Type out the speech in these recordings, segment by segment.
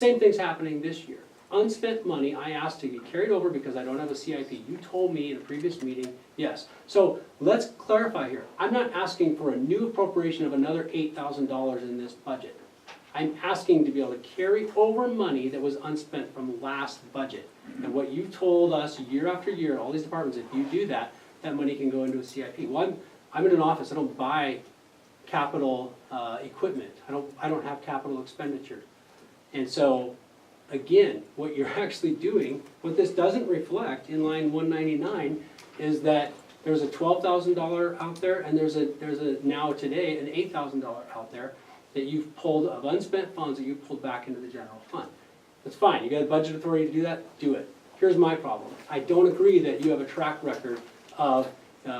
Same thing's happening this year. Unspent money, I asked to get carried over because I don't have a CIP. You told me in a previous meeting, yes. So let's clarify here. I'm not asking for a new appropriation of another $8,000 in this budget. I'm asking to be able to carry over money that was unspent from last budget. And what you told us year after year, all these departments, if you do that, that money can go into a CIP. Well, I'm in an office, I don't buy capital equipment. I don't have capital expenditures. And so, again, what you're actually doing, what this doesn't reflect in line 199 is that there's a $12,000 out there and there's a now today an $8,000 out there that you've pulled of unspent funds that you've pulled back into the general fund. That's fine, you got a budget authority to do that, do it. Here's my problem. I don't agree that you have a track record of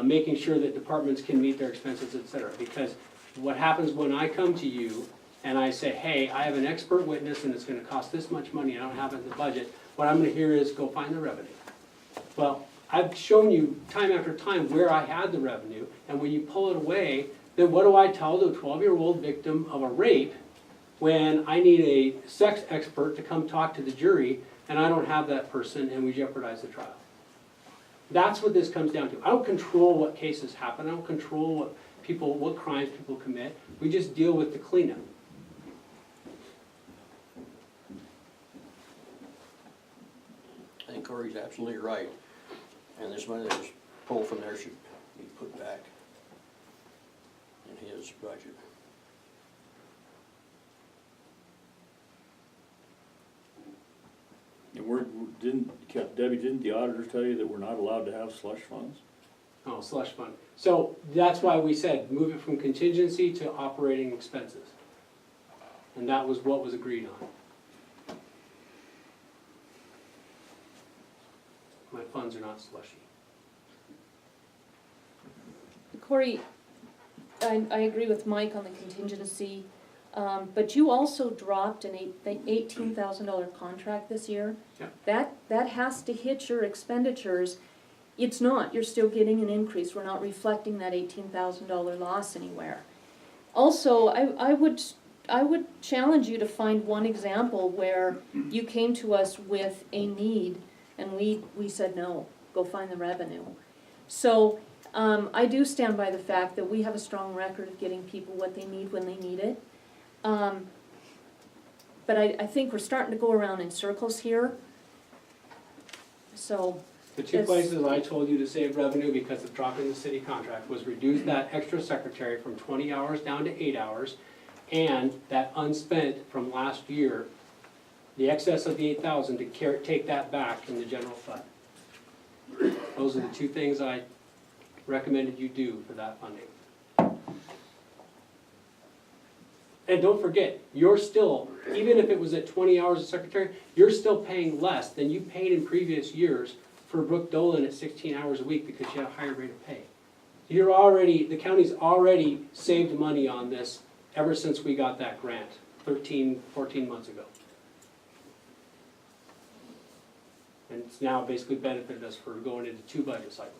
making sure that departments can meet their expenses, et cetera. Because what happens when I come to you and I say, hey, I have an expert witness and it's gonna cost this much money, I don't have it in the budget, what I'm gonna hear is go find the revenue. Well, I've shown you time after time where I had the revenue, and when you pull it away, then what do I tell the 12-year-old victim of a rape when I need a sex expert to come talk to the jury and I don't have that person and we jeopardize the trial? That's what this comes down to. I don't control what cases happen, I don't control what crimes people commit, we just deal with the cleanup. I think Corey's absolutely right, and this money that was pulled from there should be put back in his budget. And Debbie, didn't the auditors tell you that we're not allowed to have slush funds? Oh, slush fund. So that's why we said, move it from contingency to operating expenses. And that was what was agreed on. My funds are not slushy. Corey, I agree with Mike on the contingency, but you also dropped an $18,000 contract this year. Yep. That has to hit your expenditures. It's not, you're still getting an increase, we're not reflecting that $18,000 loss anywhere. Also, I would challenge you to find one example where you came to us with a need and we said no, go find the revenue. So I do stand by the fact that we have a strong record of getting people what they need when they need it. But I think we're starting to go around in circles here. So. The two places I told you to save revenue because of dropping the city contract was reduce that extra secretary from 20 hours down to 8 hours, and that unspent from last year, the excess of the 8,000 to take that back in the general fund. Those are the two things I recommended you do for that funding. And don't forget, you're still, even if it was at 20 hours as secretary, you're still paying less than you paid in previous years for Brooke Dolan at 16 hours a week because she had a higher rate of pay. The county's already saved money on this ever since we got that grant 13, 14 months ago. And it's now basically benefited us for going into 2 budget cycles.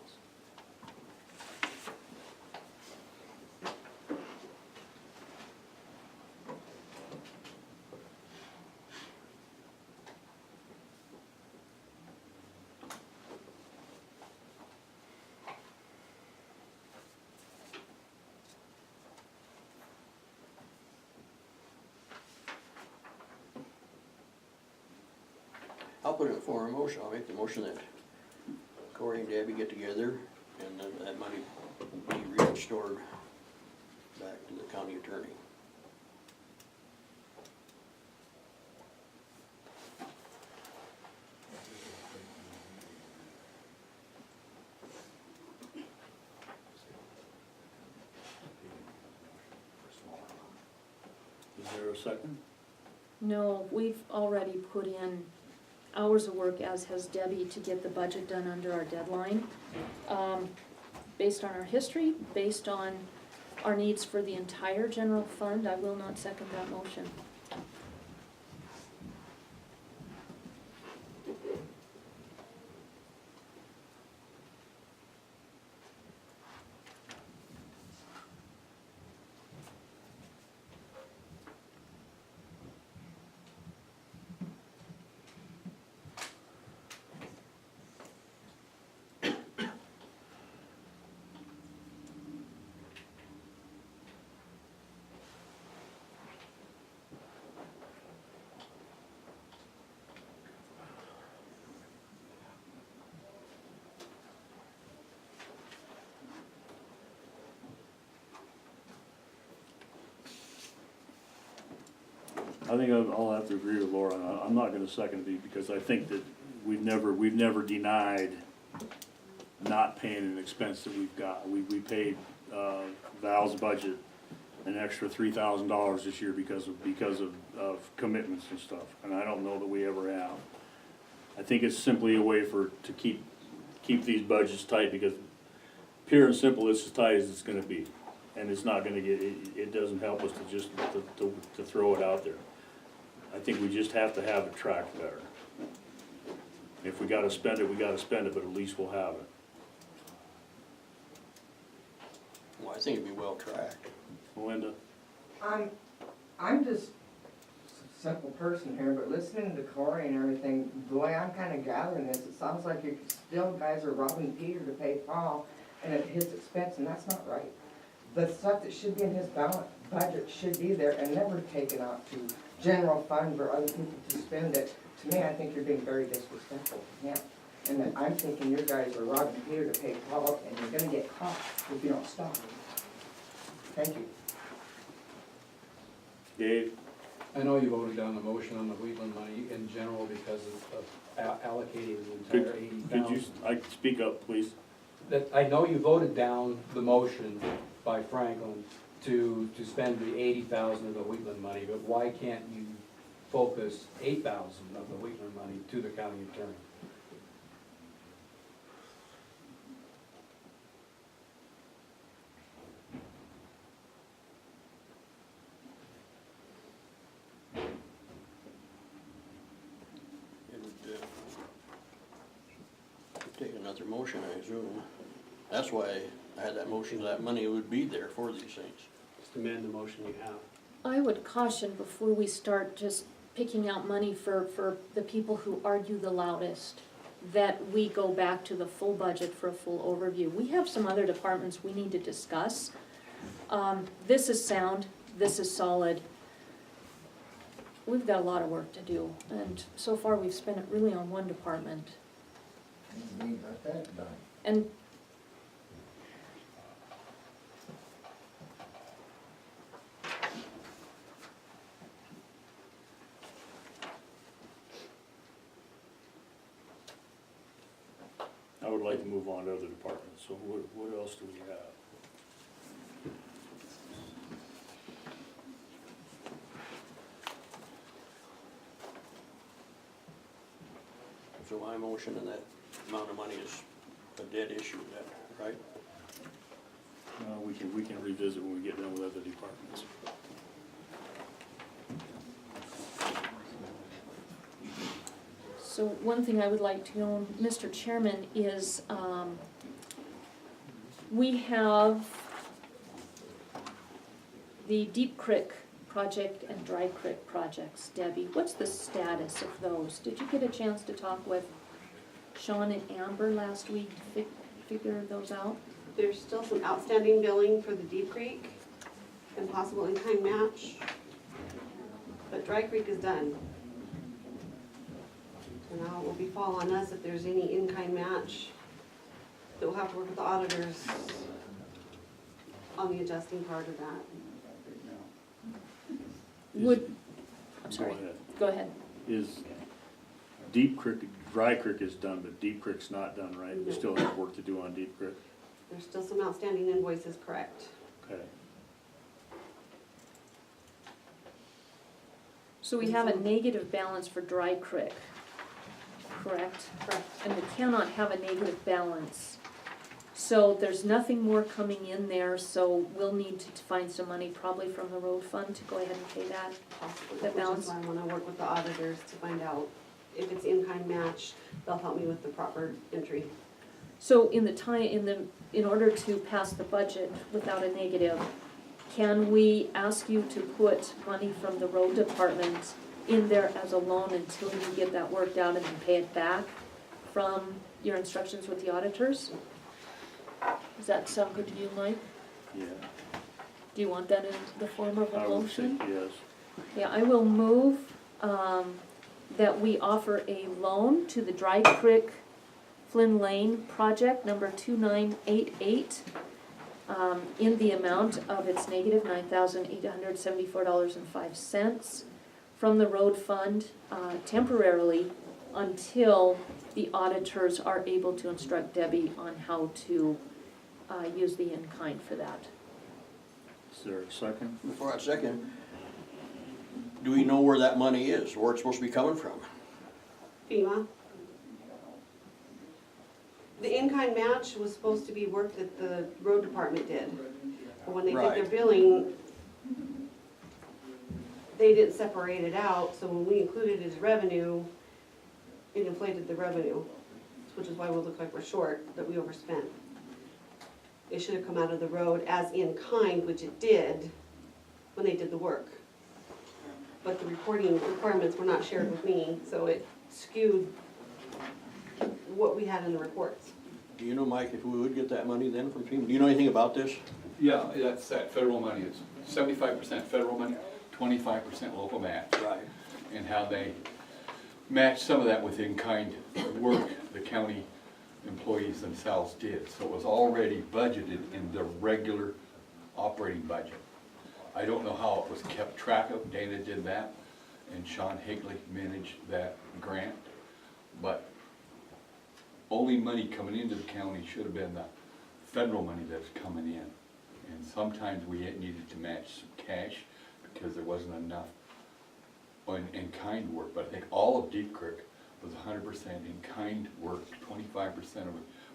I'll put it in form of a motion, I'll make the motion that Corey and Debbie get together and then that money be restored back to the county attorney. Is there a second? No, we've already put in hours of work, as has Debbie, to get the budget done under our deadline. Based on our history, based on our needs for the entire general fund, I will not second that motion. I think I'll have to agree with Laura. I'm not gonna second it because I think that we've never denied not paying an expense that we've got. We paid, Val's budget an extra $3,000 this year because of commitments and stuff, and I don't know that we ever have. I think it's simply a way to keep these budgets tight, because pure and simple, it's as tight as it's gonna be. And it's not gonna get, it doesn't help us to just, to throw it out there. I think we just have to have it tracked better. If we gotta spend it, we gotta spend it, but at least we'll have it. Well, I think it'd be well tracked. Melinda? I'm just a simple person here, but listening to Corey and everything, the way I'm kinda gathering this, it sounds like you still guys are robbing Peter to pay Paul, and at his expense, and that's not right. The stuff that should be in his budget should be there and never taken out to general fund for other people to spend it. To me, I think you're being very disrespectful to him. And that I'm thinking you guys are robbing Peter to pay Paul, and you're gonna get caught if you don't stop. Thank you. Dave? I know you voted down the motion on the Wheatland money in general because of allocating the entire Could you, 80,000. speak up, please? That, I know you voted down the motion by Franklin to spend the 80,000 of the Wheatland money, but why can't you focus 8,000 of the Wheatland money to the county attorney? It would, take another motion, I assume. That's why I had that motion, that money would be there for these things. Just amend the motion you have. I would caution before we start just picking out money for the people who argue the loudest, that we go back to the full budget for a full overview. We have some other departments we need to discuss. This is sound, this is solid. We've got a lot of work to do, and so far we've spent it really on one department. And I would like to move on to other departments, so what else do we have? So my motion and that amount of money is a dead issue, then, right? We can revisit when we get done with other departments. so one thing I would like to know, Mr. Chairman, is we have the Deep Creek project and Dry Creek projects. Debbie, what's the status of those? Did you get a chance to talk with Sean and Amber last week to figure those out? There's still some outstanding billing for the Deep Creek and possible in-kind match, but Dry Creek is done. And now it will fall on us if there's any in-kind match, that we'll have to work with the auditors on the adjusting part of that. Would, I'm sorry, Go ahead. go ahead. Is Deep Creek, Dry Creek is done, but Deep Creek's not done, right? We still have work to do on Deep Creek. There's still some outstanding invoices, correct? Okay. So we have a negative balance for Dry Creek, correct? Correct. And we cannot have a negative balance. So there's nothing more coming in there, so we'll need to find some money probably from the road fund to go ahead and pay that. Possibly, The which balance? is why I wanna work with the auditors to find out if it's in-kind match, they'll help me with the proper entry. So in order to pass the budget without a negative, can we ask you to put money from the road department in there as a loan until you get that worked out and then pay it back from your instructions with the auditors? Does that sound good to you, Mike? Yeah. Do you want that in the form of a I would say motion? yes. Yeah, I will move that we offer a loan to the Dry Creek Flynn Lane project number 2988 in the amount of its negative $9,874.05 from the road fund temporarily until the auditors are able to instruct Debbie on how to use the in-kind for that. Is there a second? Before I second, do we know where that money is, where it's supposed to be coming from? FEMA. The in-kind match was supposed to be work that the road department did. But when they did their Right. billing, they didn't separate it out, so when we included his revenue, it inflated the revenue, which is why we look like we're short, that we overspent. It should have come out of the road as in-kind, which it did, when they did the work. But the reporting requirements were not shared with me, so it skewed what we had in the reports. Do you know, Mike, if we would get that money then from FEMA? Do you know anything about this? Yeah, that's that federal money, it's 75% federal money, 25% local match. Right. And how they match some of that with in-kind work the county employees themselves did. So it was already budgeted in the regular operating budget. I don't know how it was kept track of, Dana did that, and Sean Higley managed that grant. But only money coming into the county should have been the federal money that's coming in. And sometimes we needed to match some cash because there wasn't enough in-kind work. But I think all of Deep Creek was 100% in-kind work. 25% of it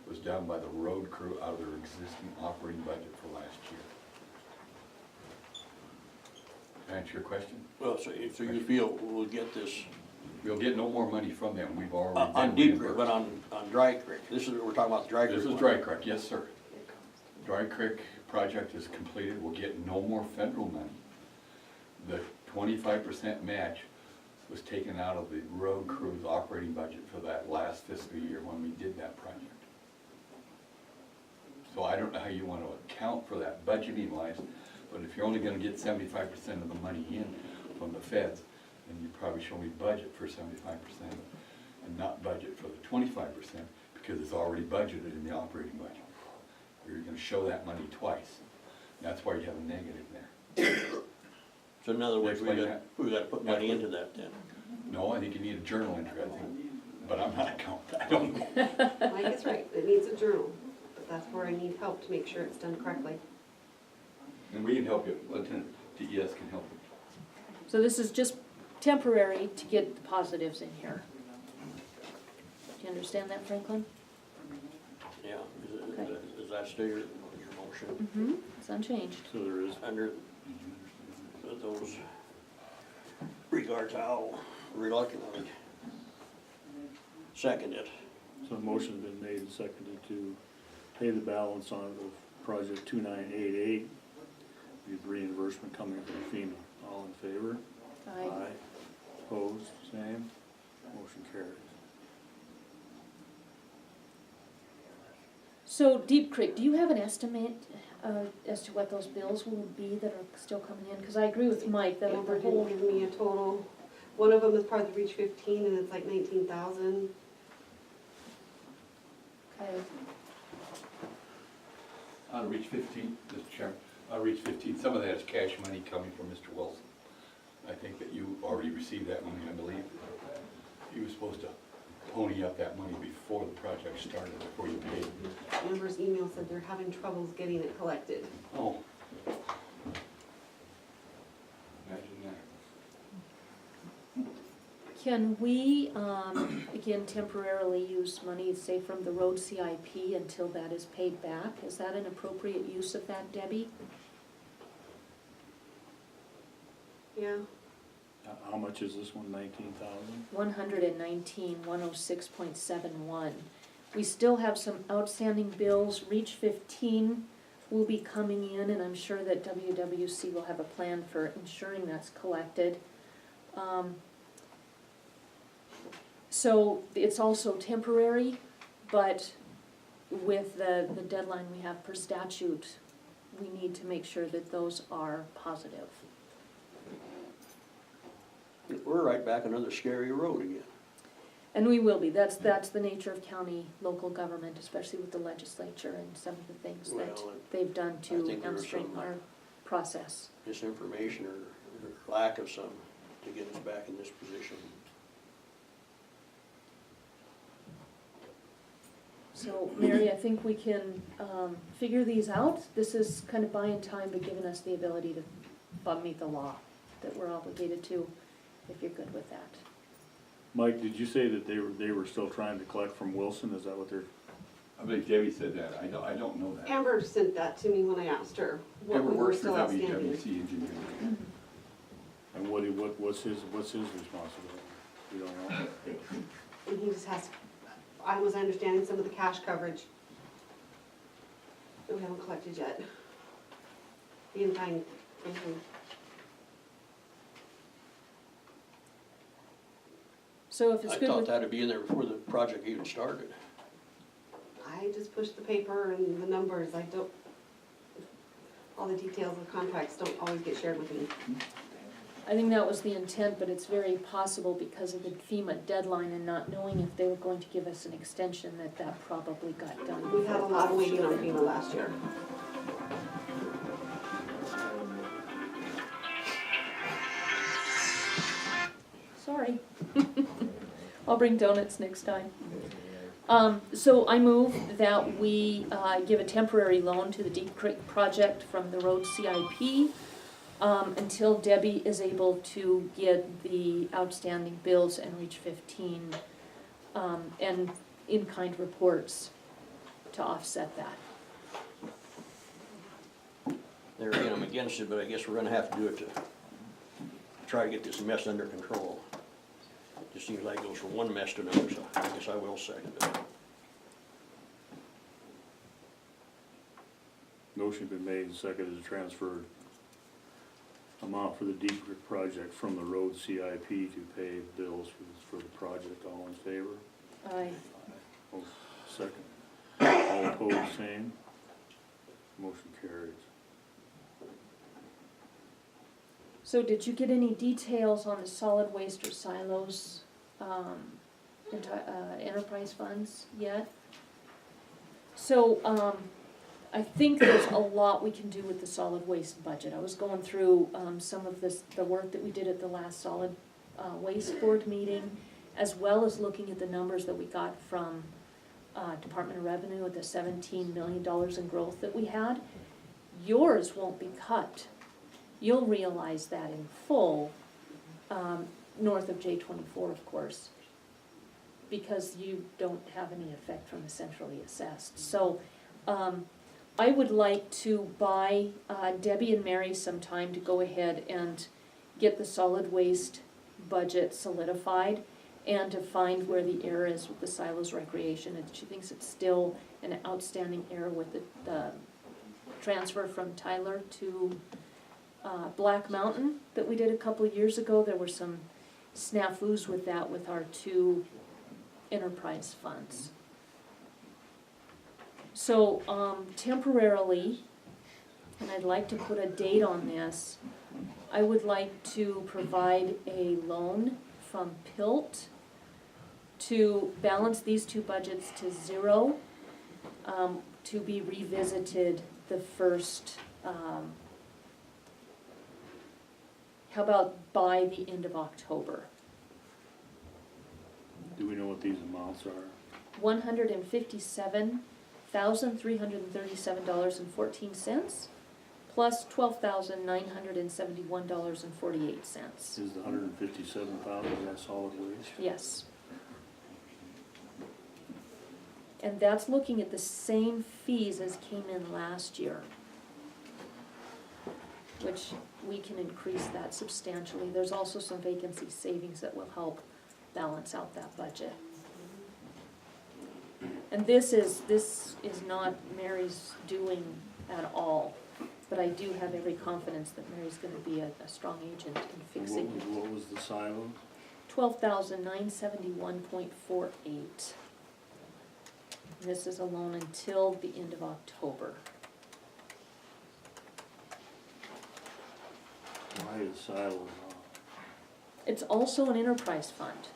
was done by the road crew out of their existing operating budget for last year. Can I answer your question? Well, so you feel we'll get this We'll get no more money from them, we've already on been Deep Creek, reimbursed. but on Dry Creek? This is, we're talking about the Dry Creek This is one. Dry Creek, yes, sir. Dry Creek project is completed, we'll get no more federal money. The 25% match was taken out of the road crew's operating budget for that last fiscal year when we did that project. So I don't know how you want to account for that budgeting wise, but if you're only gonna get 75% of the money in from the feds, then you probably should only budget for 75% and not budget for the 25% because it's already budgeted in the operating budget. You're gonna show that money twice. That's why you have a negative there. So in other words, we Explain got, that. we gotta put money into that then. No, I think you need a journal entry, I think, but I'm not accountant, I don't know. Mike is right, it needs a journal, but that's where I need help to make sure it's done correctly. And we can help you, Lieutenant DES can help you. So this is just temporary to get the positives in here. Do you understand that, Franklin? Yeah, Okay. is that still your motion? Mm-hmm. It's unchanged. So there is, Under those regards, I'll reluctantly second it. so a motion's been made and seconded to pay the balance on of project 2988, with reimbursement coming from FEMA. All in favor? Aye. Opposed, same, motion carries. So Deep Creek, do you have an estimate as to what those bills will be that are still coming in? Because I agree with Mike that Amber the didn't whole, give me a total. One of them is part of the Reach 15 and it's like 19,000. okay, Out of Reach 15, Mr. Chairman, out of Reach 15, some of that is cash money coming from Mr. Wilson. I think that you already received that money, I believe. He was supposed to pony up that money before the project started, before you paid. Amber's email said they're having troubles getting it collected. Oh. Imagine that. can we, again, temporarily use money, say from the road CIP until that is paid back? Is that an appropriate use of that, Debbie? Yeah, How much is this one, 19,000? 119,106.71. We still have some outstanding bills. Reach 15 will be coming in, and I'm sure that WWC will have a plan for ensuring that's collected. So it's also temporary, but with the deadline we have per statute, we need to make sure that those are positive. We're right back another scary road again. And we will be, that's the nature of county, local government, especially with the legislature and some of the things that Well, they've done I to think there was hamstring some- our process. Misinformation or lack of some to get us back in this position. So, Mary, I think we can, figure these out. This is kind of buying time, but giving us the ability to meet the law that we're obligated to, if you're good with that. Mike, did you say that they were still trying to collect from Wilson? Is that what they're, I believe Debbie said that, I don't know that. Amber sent that to me when I asked her what Amber we were works for still outstanding. WWC Engineering. and what's his responsibility? You don't know? And he just has, I was understanding some of the cash coverage that we haven't collected yet. The in-kind, So if it's I good thought with, that'd be in there before the project even started. I just pushed the paper and the numbers, I don't, all the details of contracts don't always get shared with me. I think that was the intent, but it's very possible because of the FEMA deadline and not knowing if they were going to give us an extension, that probably got done. We had a lot of waiting on FEMA last year. Sorry. I'll bring donuts next time. So I move that we give a temporary loan to the Deep Creek project from the road CIP until Debbie is able to get the outstanding bills and reach 15 and in-kind reports to offset that. There again, I'm against it, but I guess we're gonna have to do it to try to get this mess under control. It just seems like it goes from one mess to another, so I guess I will second it. Motion been made and seconded to transfer amount for the Deep Creek project from the road CIP to pay bills for the project. All in favor? Aye. Oh, second. All opposed, same. Motion carries. So did you get any details on the solid waste or silos enterprise funds yet? So I think there's a lot we can do with the solid waste budget. I was going through some of the work that we did at the last solid waste board meeting, as well as looking at the numbers that we got from Department of Revenue at the $17 million in growth that we had. Yours won't be cut. You'll realize that in full, north of J24, of course, because you don't have any effect from the centrally assessed. So I would like to buy Debbie and Mary some time to go ahead and get the solid waste budget solidified and to find where the error is with the silos recreation. And she thinks it's still an outstanding error with the transfer from Tyler to Black Mountain that we did a couple of years ago. There were some snafus with that with our two enterprise funds. So temporarily, and I'd like to put a date on this, I would like to provide a loan from PILT to balance these two budgets to zero, to be revisited the first, how about by the end of October? Do we know what these amounts are? $157,337.14 plus $12,971.48. Is the 157,000 that solid waste? Yes. And that's looking at the same fees as came in last year, which we can increase that substantially. There's also some vacancy savings that will help balance out that budget. And this is not Mary's doing at all, but I do have every confidence that Mary's gonna be a strong agent in fixing it. What was the silo? 12,971.48. This is a loan until the end of October. Why is silos off? It's also an enterprise fund.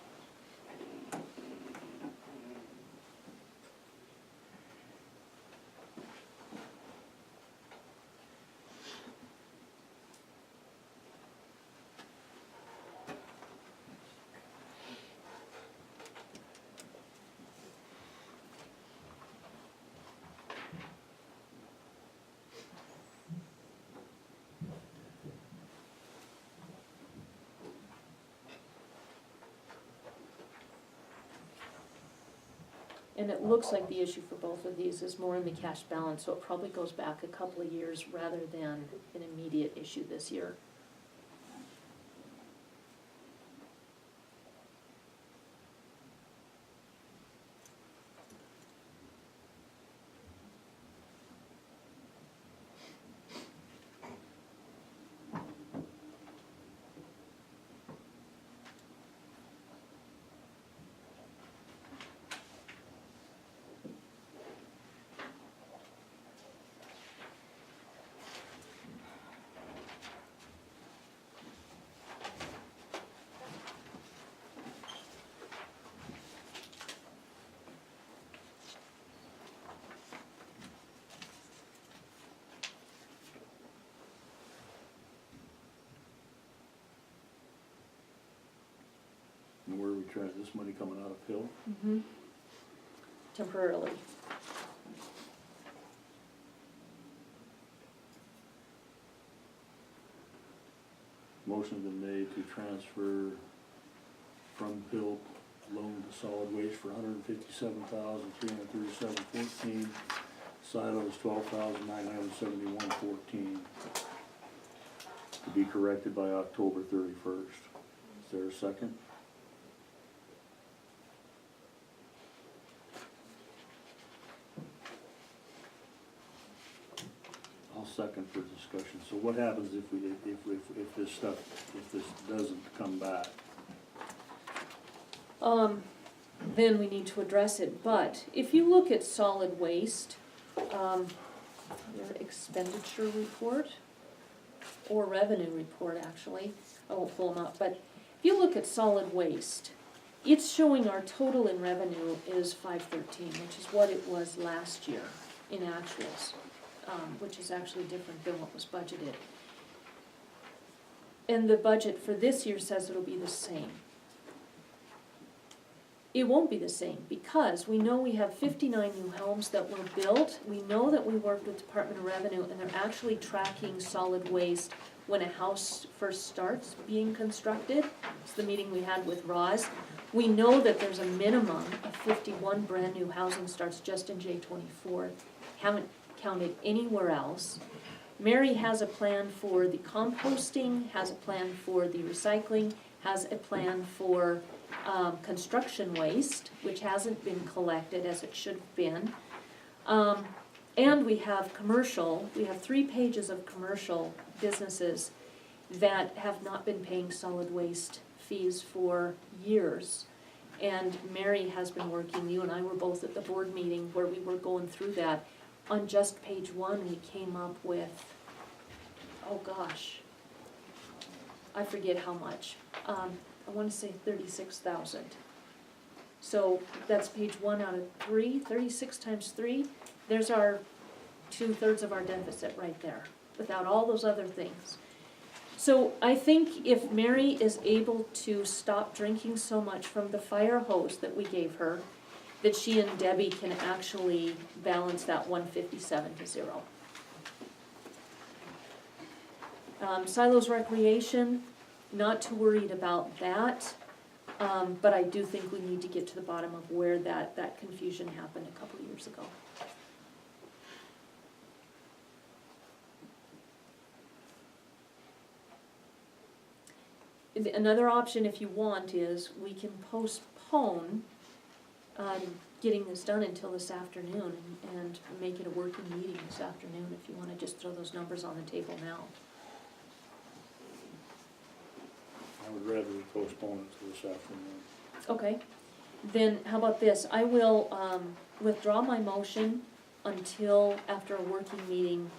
And it looks like the issue for both of these is more in the cash balance, so it probably goes back a couple of years rather than an immediate issue this year. And where are we trying, this money coming out of Hill? Mm-hmm. Temporarily. Motion's been made to transfer from Hill loan to solid waste for $157,337.14. Silos $12,971.14. To be corrected by October 31st. Is there a second? I'll second for discussion. So what happens if this stuff, if this doesn't come back? Then we need to address it, but if you look at solid waste, your expenditure report, or revenue report actually, I won't pull them up, but if you look at solid waste, it's showing our total in revenue is 513, which is what it was last year in actuals, which is actually different than what was budgeted. And the budget for this year says it'll be the same. It won't be the same because we know we have 59 new homes that were built. We know that we worked with Department of Revenue and they're actually tracking solid waste when a house first starts being constructed. It's the meeting we had with Roz. We know that there's a minimum of 51 brand new housing starts just in J24. Haven't counted anywhere else. Mary has a plan for the composting, has a plan for the recycling, has a plan for construction waste, which hasn't been collected as it should have been. And we have commercial, we have 3 pages of commercial businesses that have not been paying solid waste fees for years. And Mary has been working, you and I were both at the board meeting where we were going through that. On just page 1, we came up with, oh gosh, I forget how much. I want to say 36,000. So that's page 1 out of 3, 36 times 3. There's our 2/3 of our deficit right there, without all those other things. So I think if Mary is able to stop drinking so much from the fire hose that we gave her, that she and Debbie can actually balance that 157 to 0. Silos Recreation, not too worried about that, but I do think we need to get to the bottom of where that confusion happened a couple of years ago. Another option, if you want, is we can postpone getting this done until this afternoon and make it a working meeting this afternoon if you want to just throw those numbers on the table now. I would rather postpone it to this afternoon. Okay, then how about this? I will withdraw my motion until after a working meeting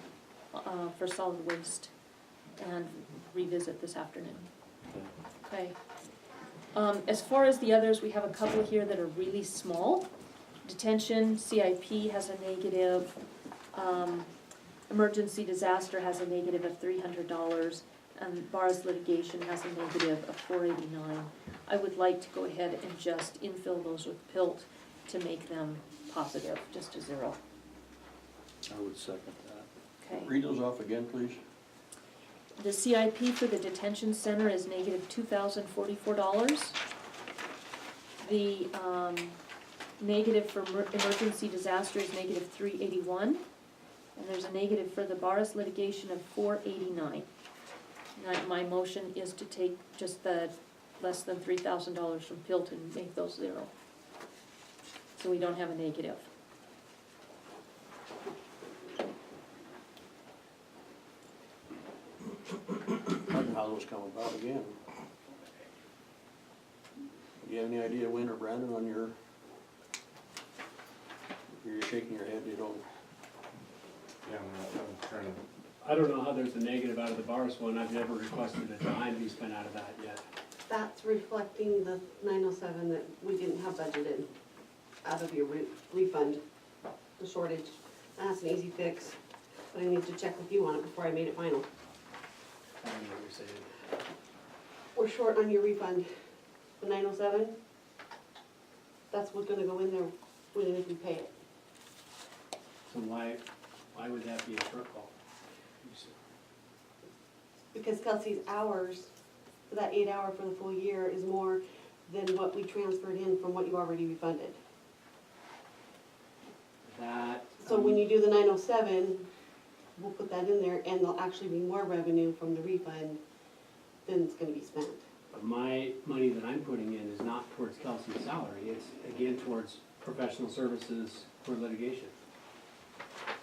for solid waste and revisit this afternoon. Okay. As far as the others, we have a couple here that are really small. Detention, CIP has a negative. Emergency disaster has a negative of $300. And Barr's litigation has a negative of $489. I would like to go ahead and just infill those with PILT to make them positive, just to 0. I would second that. Okay. Read those off again, please. The CIP for the detention center is negative $2,044. The negative for emergency disaster is negative 381. And there's a negative for the Barris litigation of 489. My motion is to take just the less than $3,000 from Pilton and make those zero. So we don't have a negative. I don't know how those come about again. Do you have any idea, Win or Brandon, on your, you're shaking your head, you don't, Yeah, I'm trying to. I don't know how there's a negative out of the Barris one, I've never requested a dime be spent out of that yet. That's reflecting the 907 that we didn't have budgeted out of your refund, the shortage. That's an easy fix, but I need to check with you on it before I made it final. I don't know what you're saying. We're short on your refund, the 907. That's what's gonna go in there when and if we pay it. So why would that be a shortfall? Because Kelsey's hours, for that 8 hour for the full year is more than what we transferred in from what you already refunded. That. So when you do the 907, we'll put that in there and there'll actually be more revenue from the refund than it's gonna be spent. My money that I'm putting in is not towards Kelsey's salary, it's again towards professional services for litigation.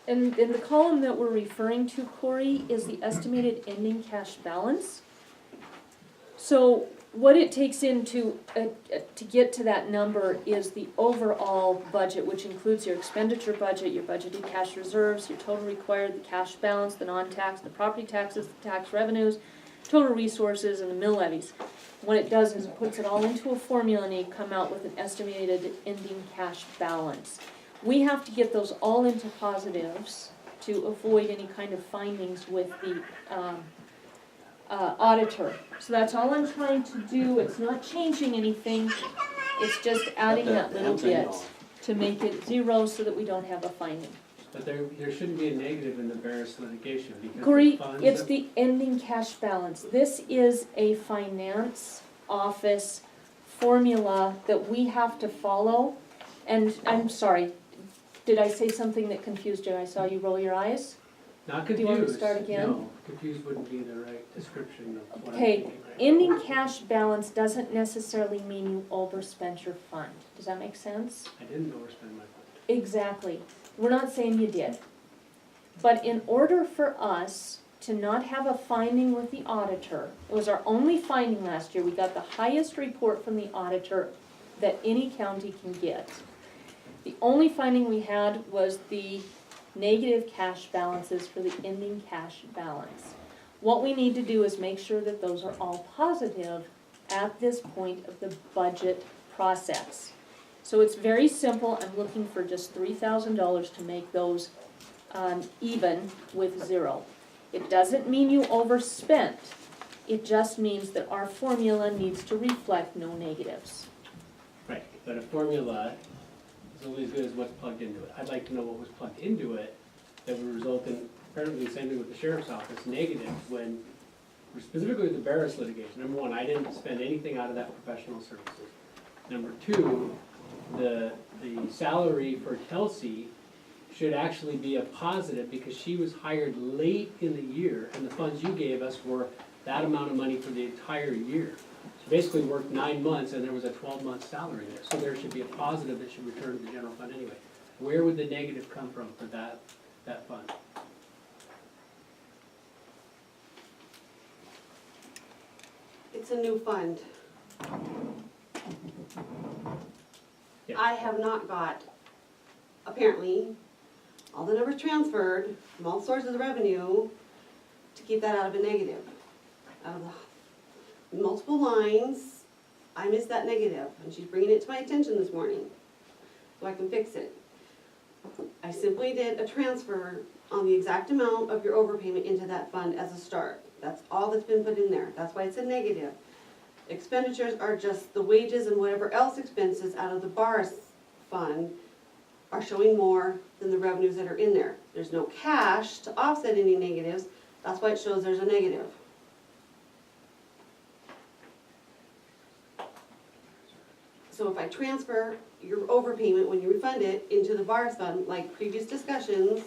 And the column that we're referring to, Corey, is the estimated ending cash balance. So what it takes into, to get to that number is the overall budget, which includes your expenditure budget, your budgeted cash reserves, your total required, the cash balance, the non-tax, the property taxes, the tax revenues, total resources, and the mill levies. What it does is it puts it all into a formula and you come out with an estimated ending cash balance. We have to get those all into positives to avoid any kind of findings with the auditor. So that's all I'm trying to do. It's not changing anything. It's just adding that little bit to make it zero so that we don't have a finding. But there shouldn't be a negative in the Barris litigation because Corey, the funds it's that- the ending cash balance. This is a finance office formula that we have to follow. And I'm sorry, did I say something that confused you? I saw you roll your eyes. Not Do you confused. want me to start again? No, confused wouldn't be the right description of what I'm Okay, thinking right now. ending cash balance doesn't necessarily mean you overspent your fund. Does that make sense? I didn't overspend my fund. Exactly. We're not saying you did. But in order for us to not have a finding with the auditor, it was our only finding last year, we got the highest report from the auditor that any county can get. The only finding we had was the negative cash balances for the ending cash balance. What we need to do is make sure that those are all positive at this point of the budget process. So it's very simple, I'm looking for just $3,000 to make those even with zero. It doesn't mean you overspent, it just means that our formula needs to reflect no negatives. Right, but a formula is only as good as what's plugged into it. I'd like to know what was plugged into it that would result in, apparently the same thing with the sheriff's office, negative when, specifically with the Barris litigation. Number one, I didn't spend anything out of that professional services. Number two, the salary for Kelsey should actually be a positive because she was hired late in the year and the funds you gave us were that amount of money for the entire year. She basically worked 9 months and there was a 12-month salary there. So there should be a positive that should return to the general fund anyway. Where would the negative come from for that fund? It's a new fund. Yeah. I have not got, apparently, all the numbers transferred from all sources of revenue to keep that out of a negative. Out of the multiple lines, I missed that negative, and she's bringing it to my attention this morning, so I can fix it. I simply did a transfer on the exact amount of your overpayment into that fund as a start. That's all that's been put in there, that's why it's a negative. Expenditures are just the wages and whatever else expenses out of the Barris fund are showing more than the revenues that are in there. There's no cash to offset any negatives, that's why it shows there's a negative. So if I transfer your overpayment when you refund it into the VARS fund, like previous discussions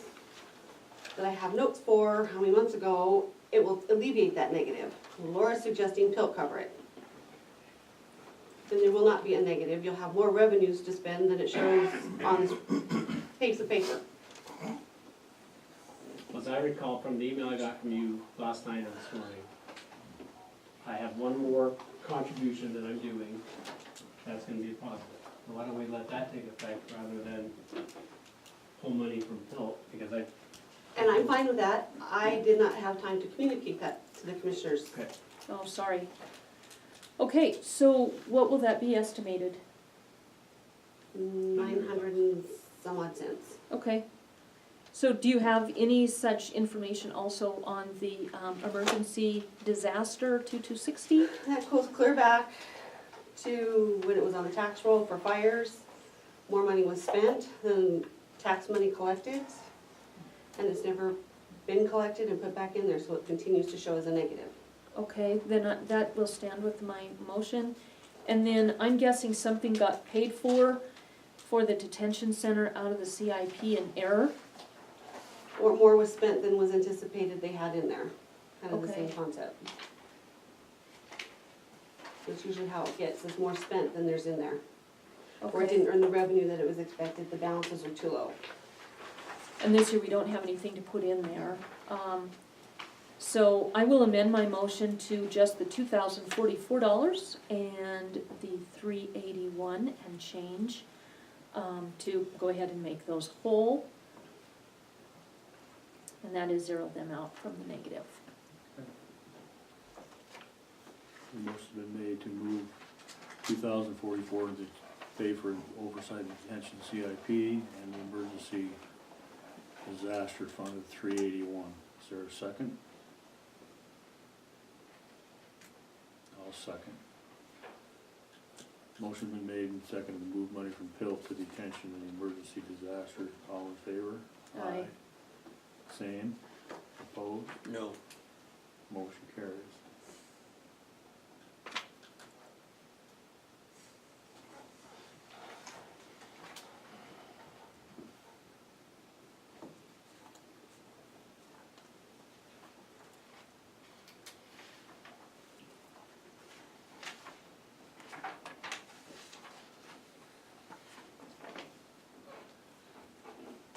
that I have notes for how many months ago, it will alleviate that negative. Laura's suggesting PILT cover it. Then there will not be a negative, you'll have more revenues to spend than it shows on this piece of paper. As I recall from the email I got from you last night and this morning, I have one more contribution that I'm doing, that's gonna be a positive. So why don't we let that take effect rather than pull money from PILT, because I, And I'm fine with that, I did not have time to communicate that to the commissioners. okay. Oh, sorry. Okay, so what will that be estimated? 900 and some odd cents. Okay. So do you have any such information also on the emergency disaster 2260? That goes clear back to when it was on the tax roll for fires. More money was spent than tax money collected. And it's never been collected and put back in there, so it continues to show as a negative. Okay, then that will stand with my motion. And then I'm guessing something got paid for the detention center out of the CIP in error. Or more was spent than was anticipated they had in there. Kind of the Okay. same concept. That's usually how it gets, is more spent than there's in there. Or it Okay. didn't earn the revenue that it was expected, the balances are too low. And this year we don't have anything to put in there. So I will amend my motion to just the $2,044 and the $381 and change, to go ahead and make those whole. And that is zero them out from the negative. The motion's been made to move 2,044 to pay for oversight and detention CIP and the emergency disaster fund of 381. Is there a second? I'll second. Motion's been made and seconded to move money from PILT to detention and emergency disaster. All in favor? Aye. Same. Opposed? No. Motion carries.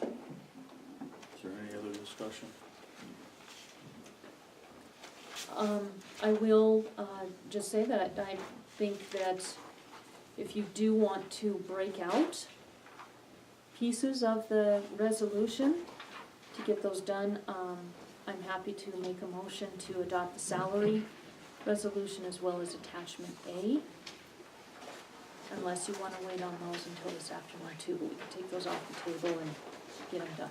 Is there any other discussion? I will just say that I think that if you do want to break out pieces of the resolution to get those done, I'm happy to make a motion to adopt the salary resolution as well as attachment A. Unless you want to wait on those until this afternoon too, but we can take those off the table and get them done.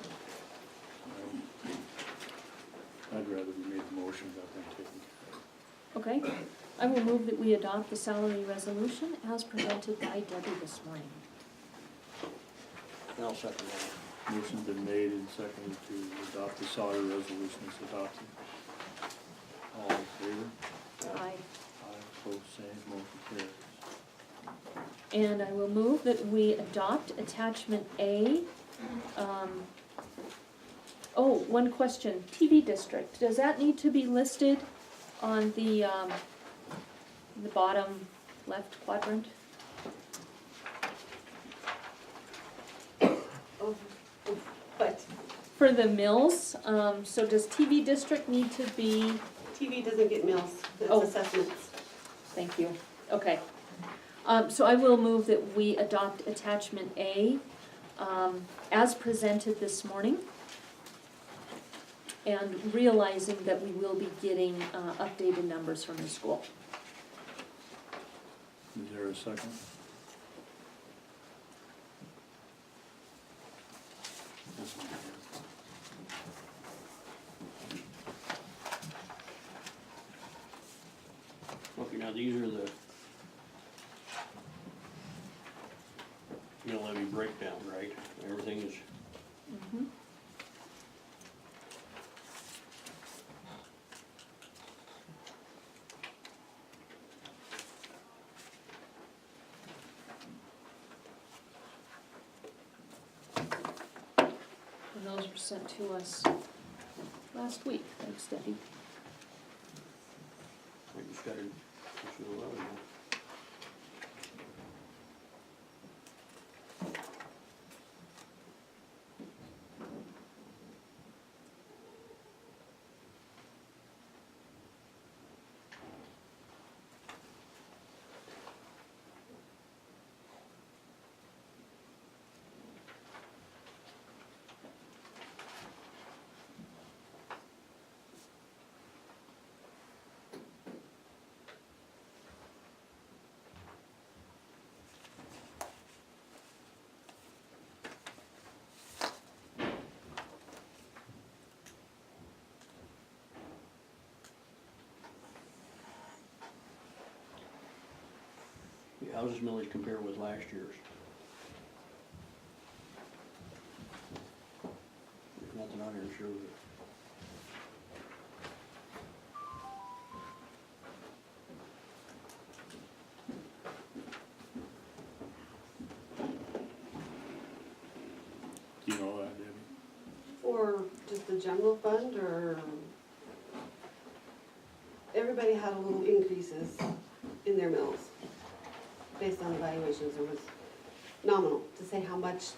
I'd rather we made the motion about them taken care of. Okay, I will move that we adopt the salary resolution as presented by Debbie this morning. And I'll second that. Motion's been made and seconded to adopt the salary resolution as adopted. All in favor? Aye. Aye, opposed, same, motion carries. And I will move that we adopt attachment A. Oh, one question, TV district, does that need to be listed on the bottom left quadrant? But For the mills, so does TV district need to be, TV doesn't get meals, Oh. it's assessments. thank you, okay. So I will move that we adopt attachment A, as presented this morning. And realizing that we will be getting, updated numbers from the school. Is there a second? Okay, now these are the mill levy breakdown, right? Everything is, Mhm. those were sent to us last week. Thanks, Debbie. I just got it. Yeah, how does this millage compare with last year's? There's nothing on here that shows it. Do you know that, Debbie? For just the general fund, or everybody had a little increases in their mills based on evaluations. It was nominal to say how much.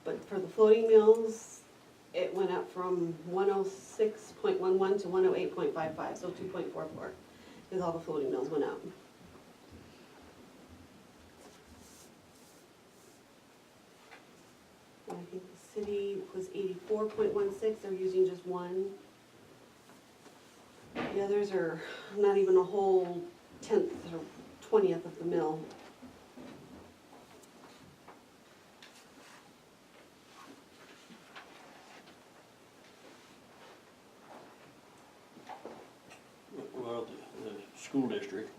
But for the floating mills, it went up from 106.11 to 108.55, so 2.44, because all the floating mills went up. And I think the city was 84.16, they're using just one. The others are not even a whole 10th or 20th of the mill. Well, the school district,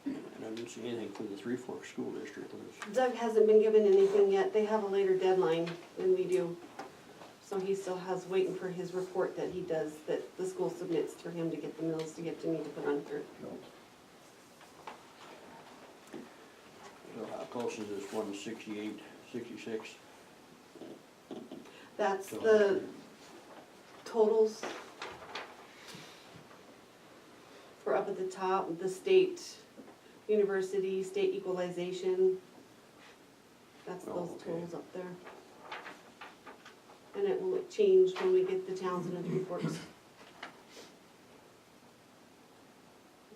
and I didn't see anything for the Three Forks School District. Doug hasn't been given anything yet, they have a later deadline than we do. So he still has, waiting for his report that he does, that the school submits for him to get the mills to get to me to put on here. So how close is this 168, 66? That's So the totals for up at the top, the state university, state equalization. That's Oh, those okay. totals up there. And it will change when we get the Townsend and Three Forks.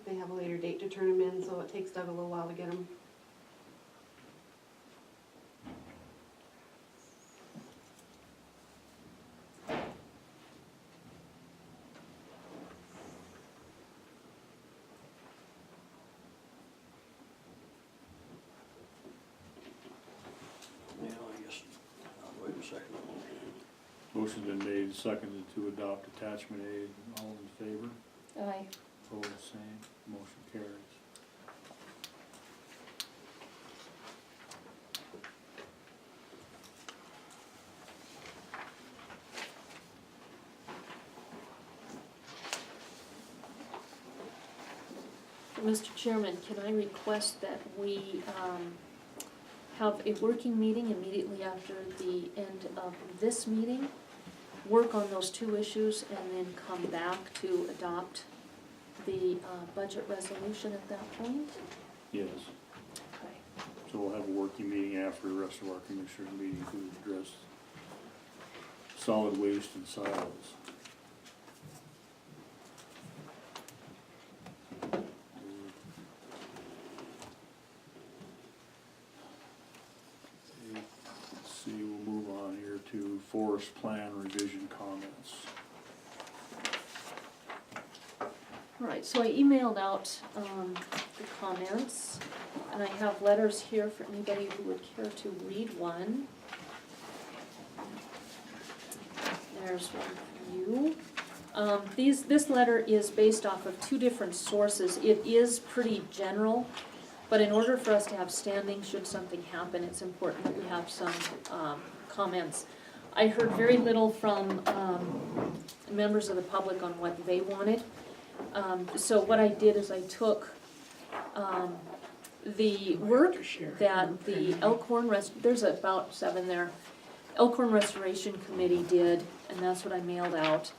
They have a later date to turn them in, so it takes Doug a little while to get them. Yeah, I guess, wait a second. Motion's been made, seconded to adopt attachment A. All in favor? Aye. Opposed, same. Motion carries. Mr. Chairman, can I request that we have a working meeting immediately after the end of this meeting, work on those two issues, and then come back to adopt the budget resolution at that point? Yes. Okay. So we'll have a working meeting after the rest of our commissioners' meeting to address solid waste and silos. Let's see, we'll move on here to forest plan revision comments. All right, so I emailed out the comments, and I have letters here for anybody who would care to read one. There's one for you. This letter is based off of two different sources. It is pretty general, but in order for us to have standing, should something happen, it's important that we have some comments. I heard very little from members of the public on what they wanted. So what I did is I took the work that the Elkhorn there's about 7 there, Elkhorn Restoration Committee did, and that's what I mailed out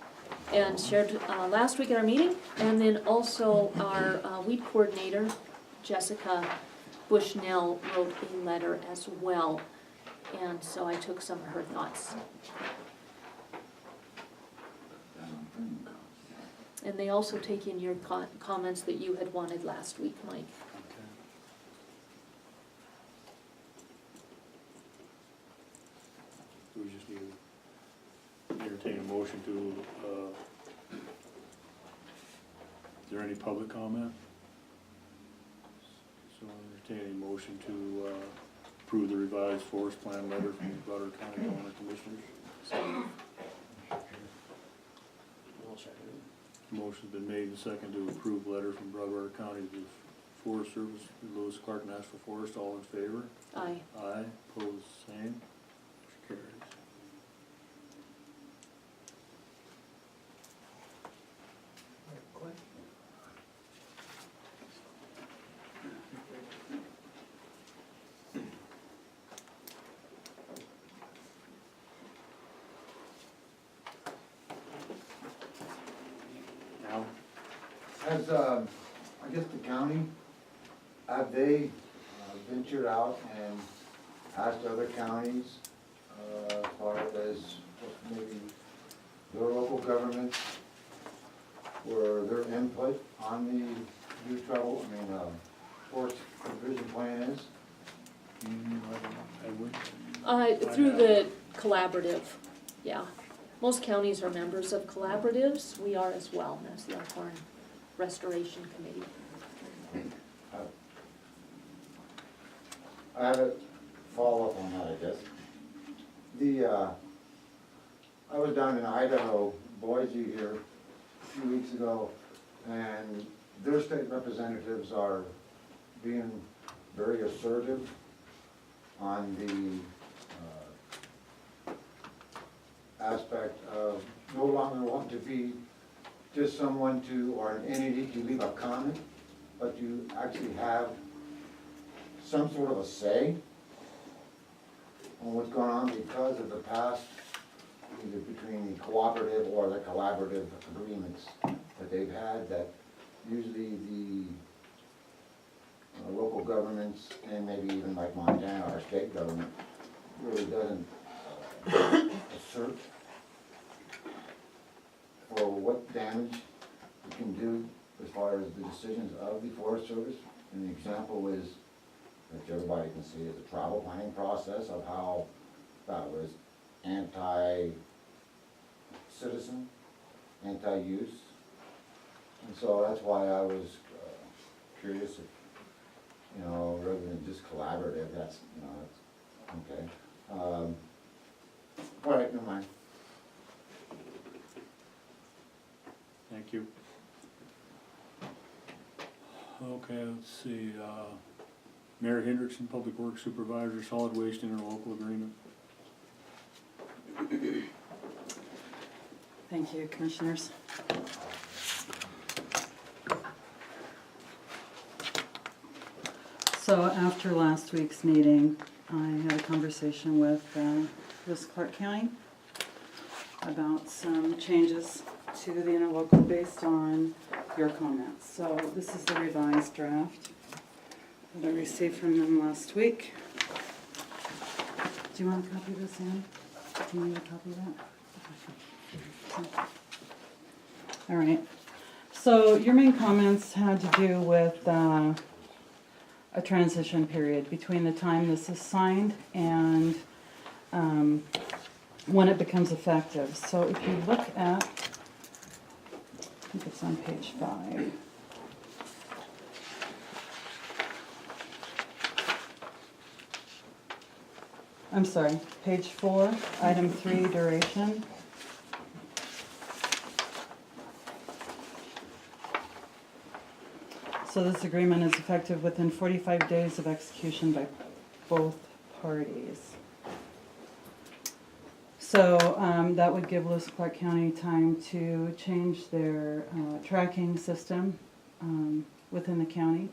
and shared last week at our meeting, and then also our weed coordinator, Jessica Bushnell, wrote a letter as well, and so I took some of her thoughts. And they also take in your comments that you had wanted last week, Mike. We just need to entertain a motion to, is there any public comment? So entertain a motion to approve the revised forest plan letter from the Broward County Board of Commissioners. I'll second it. Motion's been made and seconded to approve letter from Broward County to Forest Service, Lewis Clark National Forest, all in favor? Aye. Aye, opposed, same, motion carries. Now, Has, I guess the county, have they ventured out and asked other counties, as far as maybe their local governments, for their input on the new trouble, forest provision plan is? Edward? Through the collaborative, yeah. Most counties are members of collaboratives, we are as well, as the Elkhorn Restoration Committee. I have a follow-up on that, I guess. I was down in Idaho, Boise here, a few weeks ago, and their state representatives are being very assertive on the aspect of no longer want to be just someone to, or an entity to leave a comment, but you actually have some sort of a say on what's going on because of the past, either between the cooperative or the collaborative agreements that they've had, that usually the local governments, and maybe even like Montana, our state government, really doesn't assert for what damage it can do as far as the decisions of the Forest Service. And the example is, which everybody can see, is the travel planning process of how that was anti-citizen, anti-use. And so that's why I was curious if, rather than just collaborative, that's, that's okay. All right, never mind. Thank you. Okay, let's see, Mayor Hendrickson, Public Works Supervisor, Solid Waste Interlocal Agreement. Thank you, Commissioners. So after last week's meeting, I had a conversation with Lewis Clark County about some changes to the interlocal based on your comments. So this is the revised draft that I received from them last week. Do you want a copy of this, Ann? Do you need a copy of that? All right. So your main comments had to do with a transition period between the time this is signed and when it becomes effective. So if you look at, I think it's on page 5. I'm sorry, page 4, item 3, duration. So this agreement is effective within 45 days of execution by both parties. So that would give Lewis Clark County time to change their tracking system within the county.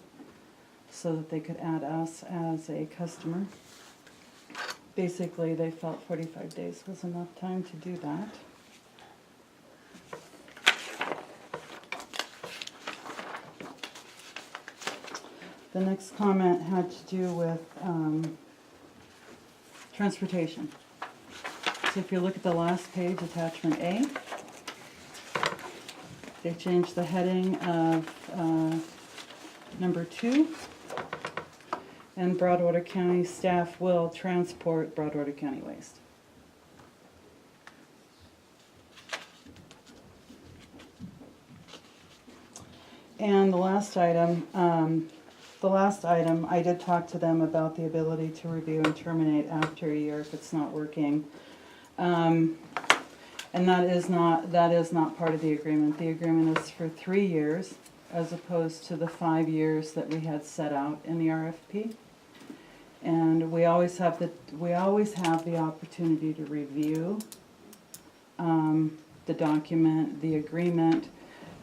so that they could add us as a customer. Basically, they felt 45 days was enough time to do that. The next comment had to do with transportation. So if you look at the last page, attachment A, they changed the heading of number 2. And Broadwater County staff will transport Broadwater County waste. And the last item, I did talk to them about the ability to review and terminate after a year if it's not working. And that is not part of the agreement. The agreement is for 3 years as opposed to the 5 years that we had set out in the RFP. And we always have the opportunity to review the document, the agreement.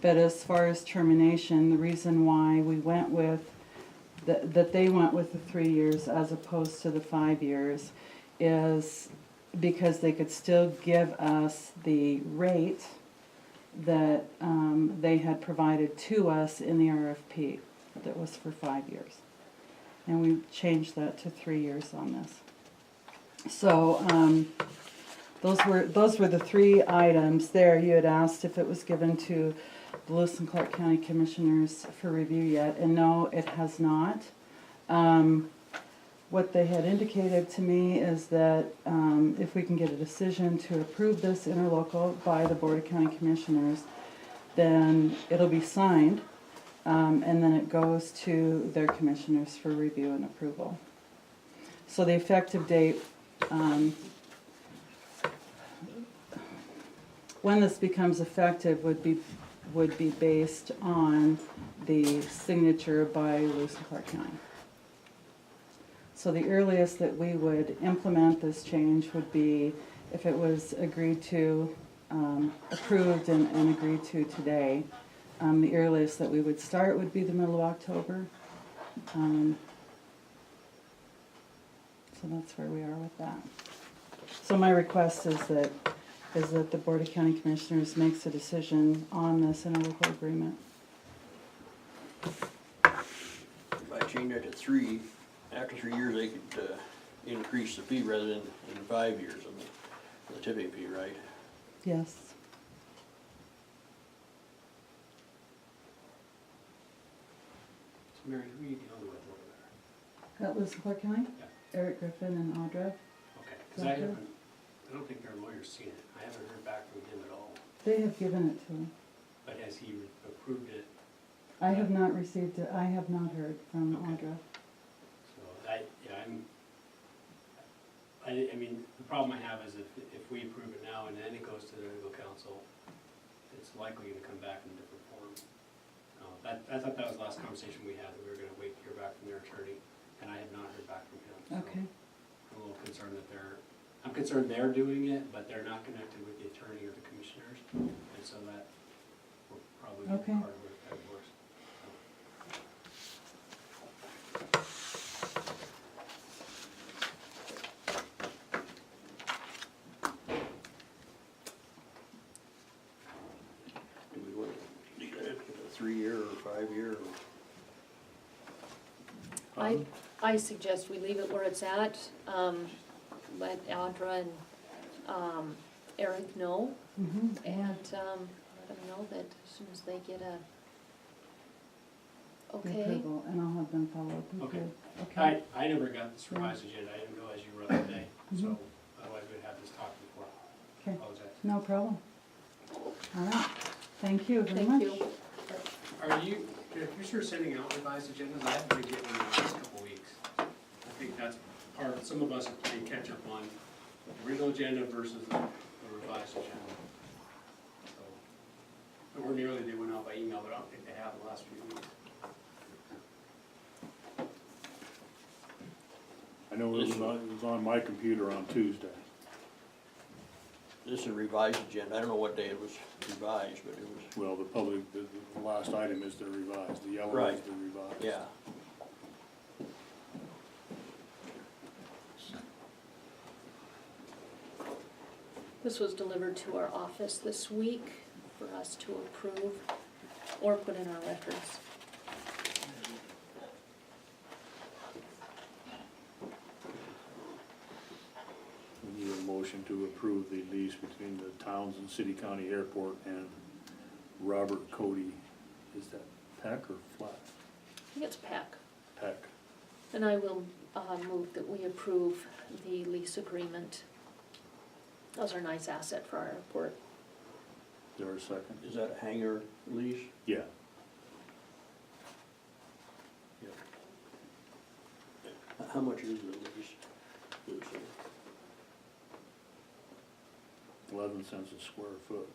But as far as termination, the reason why we went with that they went with the 3 years as opposed to the 5 years is because they could still give us the rate that they had provided to us in the RFP that was for 5 years. And we changed that to 3 years on this. So those were the 3 items there. You had asked if it was given to the Lewis and Clark County Commissioners for review yet, and no, it has not. What they had indicated to me is that if we can get a decision to approve this interlocal by the Board of County Commissioners, then it'll be signed, and then it goes to their commissioners for review and approval. So the effective date, when this becomes effective, would be based on the signature by Lewis and Clark County. So the earliest that we would implement this change would be if it was agreed to, approved and agreed to today. The earliest that we would start would be the middle of October. So that's where we are with that. So my request is that the Board of County Commissioners makes a decision on this interlocal agreement. If I change that to 3, after 3 years, they could increase the fee rather than in 5 years on the tipping fee, right? Yes. So Mary, who are you dealing with over there? At Lewis and Clark County? Yeah. Eric Griffin and Audra. Okay, because I don't think their lawyer's seen it. I haven't heard back from him at all. They have given it to him. But has he approved it? I have not received it. I have not heard from Audra. So I mean, the problem I have is if we approve it now and then it goes to the legal counsel, it's likely gonna come back in a different form. I thought that was the last conversation we had, that we were gonna wait to hear back from their attorney, and I have not heard back from him. So Okay. I'm a little concerned that I'm concerned they're doing it, but they're not connected with the attorney or the commissioners, and so that will probably be Okay. part of it at worst. Do we want to do that, a 3-year or 5-year? I suggest we leave it where it's at, let Audra and Eric know, Mm-hmm. and let them know that as soon as they get a okay. Approval, and I'll have them follow up with Okay. you. Okay. I never got this revised agenda, I didn't realize you were on today, so Mhm. otherwise we'd have this talk before. Okay. Apologize. No problem. All right. Thank you very Thank much. you. Are you, if you're sort of sending out revised agendas, I haven't been getting one in the last couple of weeks. I think that's part of, some of us are playing catch up on the original agenda versus the revised agenda. So, ordinarily they went out by email, but I don't think they have in the last few weeks. I know it was on my computer on Tuesday. This is a revised agenda, I don't know what day it was revised, but it was, Well, the last item is the revised, the yellow is Right. the revised. yeah. This was delivered to our office this week for us to approve or put in our records. We need a motion to approve the lease between the Townsend City County Airport and Robert Cody. Is that Peck or Flat? I think it's Peck. Peck. And I will move that we approve the lease agreement. Those are a nice asset for our airport. Is there a second? Is that a hangar lease? Yeah. Yeah. How much is the lease? Is it- 11 cents a square foot.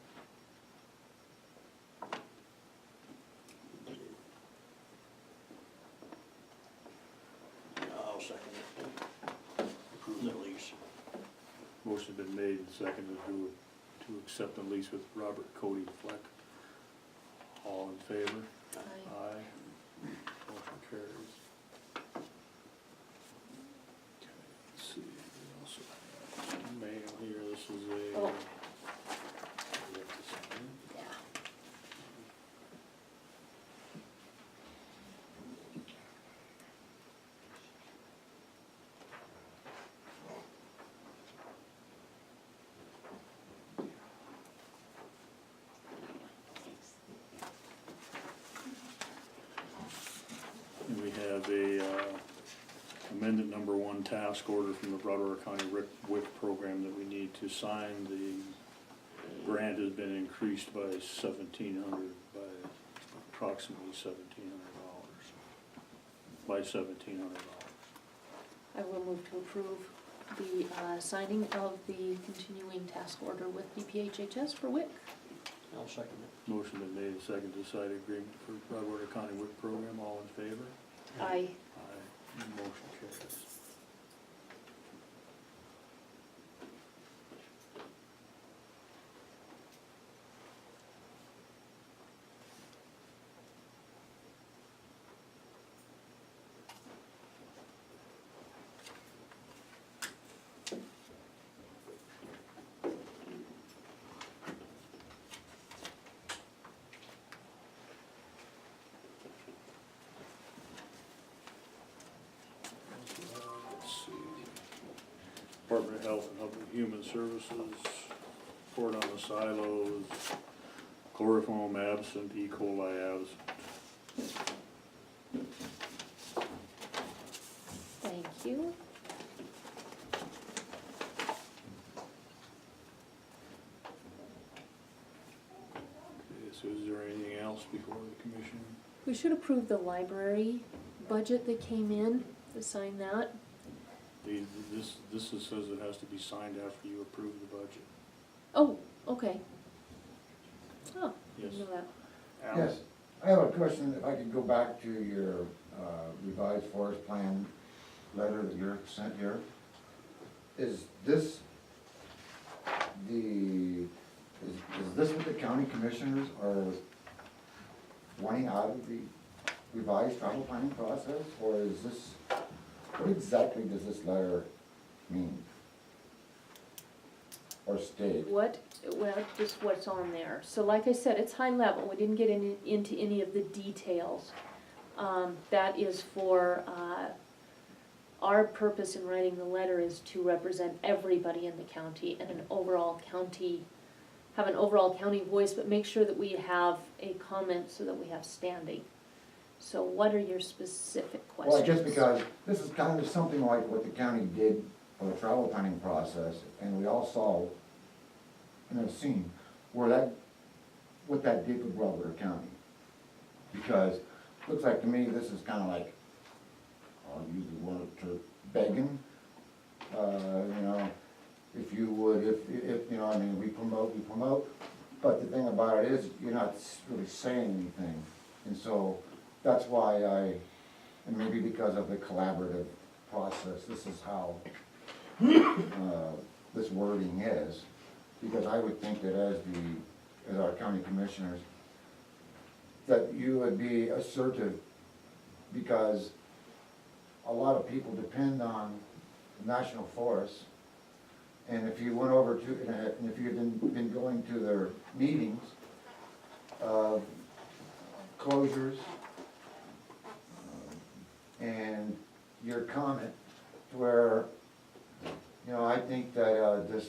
I'll second it. Approve the lease. Motion's been made and seconded to accept the lease with Robert Cody Fleck. All in favor? Aye. Motion carries. Okay, let's see, we also have some mail here, this is a. Oh. we have to sign. Yeah. And we have a amendment number 1 task order from the Broadwater County WIC program that we need to sign. The grant has been increased by $1,700, by approximately $1,700, by $1,700. I will move to approve the signing of the continuing task order with BPHHS for WIC. I'll second it. Motion been made and seconded to sign agreement for Broadwater County WIC program. All in favor? Aye. Aye. Motion carries. Let's see. Department of Health and Human Services, report on the silos, chloroform absent, E. coli absent. Thank you. Okay, so is there anything else before the commission? We should approve the library budget that came in, to sign that. This says it has to be signed after you approve the budget. Oh, okay. Oh, Yes. didn't know that. Al? Yes, I have a question, if I could go back to your revised forest plan letter that you're sent here. Is this is this what the county commissioners are wanting out of the revised travel planning process? Or is this, what exactly does this letter mean? Or state? Well, just what's on there. So like I said, it's high level. We didn't get into any of the details. That is for, our purpose in writing the letter is to represent everybody in the county and have an overall county voice, but make sure that we have a comment so that we have standing. So what are your specific questions? Well, just because this is kind of something like what the county did for the travel planning process, and we all saw and have seen what that did for Broadwater County. Because, looks like to me, this is kind of like, I'll use the word to begging, you know, if you would, if, you know, I mean, we promote, but the thing about it is, you're not really saying anything. And so, that's why and maybe because of the collaborative process, this is how this wording is. Because I would think that as our county commissioners, that you would be assertive, because a lot of people depend on national forests And if you went over to, and if you've been going to their meetings, closures, and your comment, where, you know, I think that, this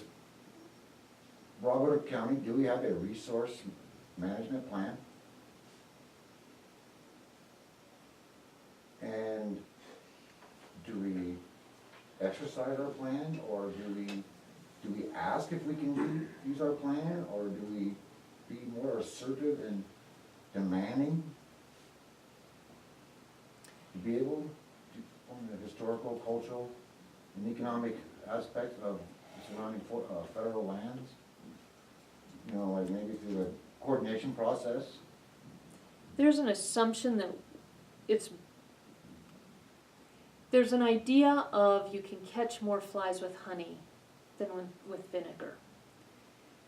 Broadwater County, do we have a resource management plan? And do we exercise our plan, or do we ask if we can use our plan, or do we be more assertive and demanding to be able to, on the historical, cultural, and economic aspects of the surrounding federal lands? You know, like maybe through the coordination process? There's an assumption that there's an idea of you can catch more flies with honey than with vinegar.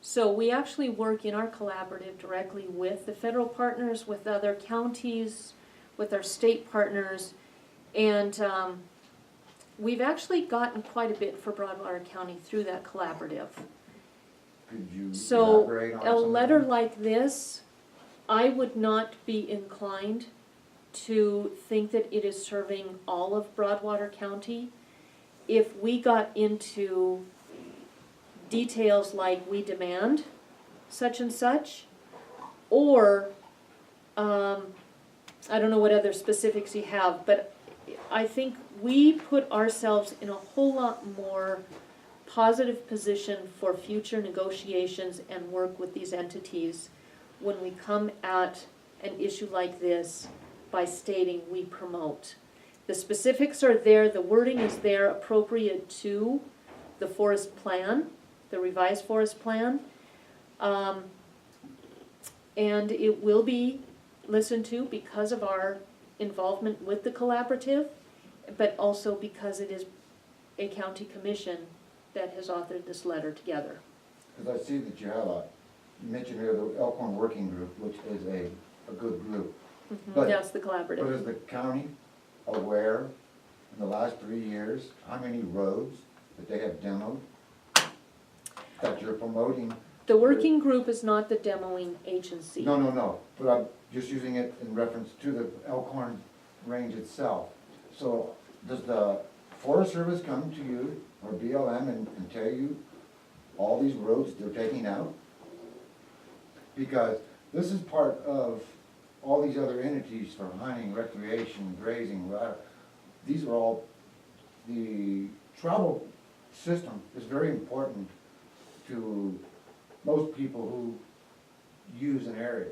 So we actually work in our collaborative directly with the federal partners, with other counties, with our state partners, and we've actually gotten quite a bit for Broadwater County through that collaborative. Could you So elaborate on a some of letter them? like this, I would not be inclined to think that it is serving all of Broadwater County. If we got into details like we demand such and such, or, I don't know what other specifics you have, but I think we put ourselves in a whole lot more positive position for future negotiations and work with these entities when we come at an issue like this by stating we promote. The specifics are there, the wording is there appropriate to the forest plan, the revised forest plan. And it will be listened to because of our involvement with the collaborative, but also because it is a county commission that has authored this letter together. Because I see that you have you mentioned here the Elkhorn Working Group, which is a good group. But- That's the But collaborative. is the county aware in the last 3 years, how many roads that they have demoed? That you're promoting? The working group is not the demoing agency. No, but I'm just using it in reference to the Elkhorn Range itself. So does the Forest Service come to you or BLM and tell you all these roads they're taking out? Because this is part of all these other entities for hunting, recreation, grazing, these are all, the travel system is very important to most people who use an area.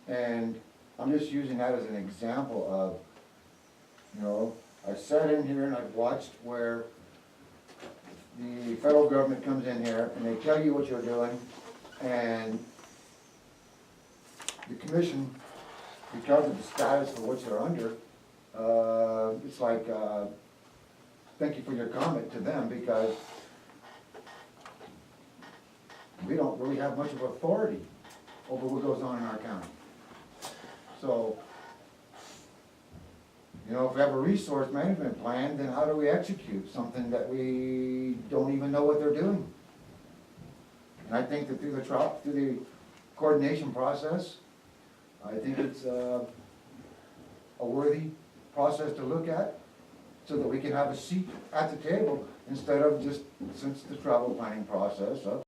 And I'm just using that as an example of, you know, I sat in here and I've watched where the federal government comes in here and they tell you what you're doing, and the commission, because of the status for which they're under, it's like, thank you for your comment to them, because we don't really have much of authority over what goes on in our county. So, you know, if we have a resource management plan, then how do we execute something that we don't even know what they're doing? And I think that through the coordination process, I think it's a worthy process to look at, so that we can have a seat at the table instead of just, since the travel planning process,